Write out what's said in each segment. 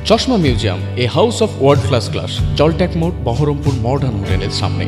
চশমা museum, a house of world class, জলট্যাক মোড়, বহরমপুর মডার্ন হোটেলের সামনে।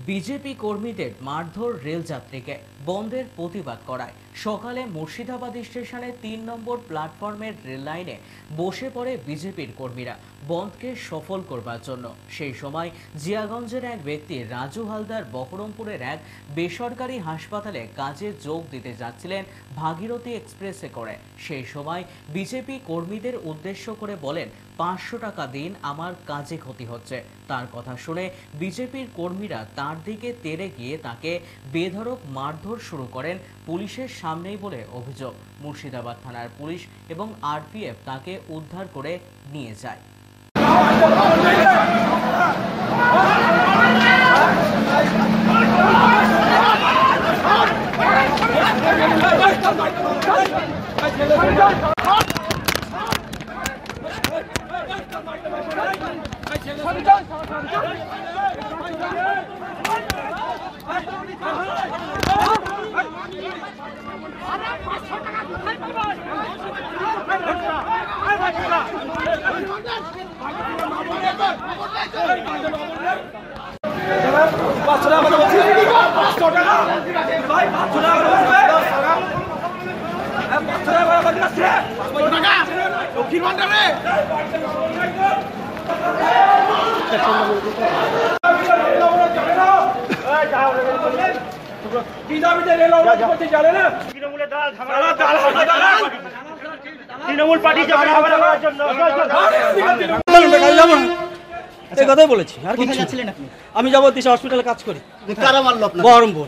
বিজেপি কর্মীদের মারধর রেলযাত্রীকে, বন্ধের প্রতিবাদ করায় সকালে মুর্শিদাবাদ স্টেশনে ৩ নম্বর প্ল্যাটফর্মের রেল লাইনে বসে পড়ে বিজেপির কর্মীরা বন্ধকে সফল করবার জন্য। সেই সময় জিয়াগঞ্জের এক ব্যক্তি রাজু হালদার বহরমপুরের এক বেসরকারি হাসপাতালে কাজে যোগ দিতে যাচ্ছিলেন ভাগীরথী এক্সপ্রেসে করে। সেই সময় বিজেপি কর্মীদের উদ্দেশ্য করে বলেন, ৫০০ টাকা দিন, আমার কাজে ক্ষতি হচ্ছে। তার কথা শুনে বিজেপির কর্মীরা তার দিকে তেড়ে গিয়ে তাকে বেধড়ক মারধর শুরু করেন পুলিশের সামনেই বলে অভিযোগ। মুর্শিদাবাদ থানার পুলিশ এবং আরপিএফ তাকে উদ্ধার করে নিয়ে যায়। তৃণমূল পার্টি কথাই বলেছি। আর কিছু আমি যাবো দিশা হসপিটালে কাজ করি, বহরমপুর।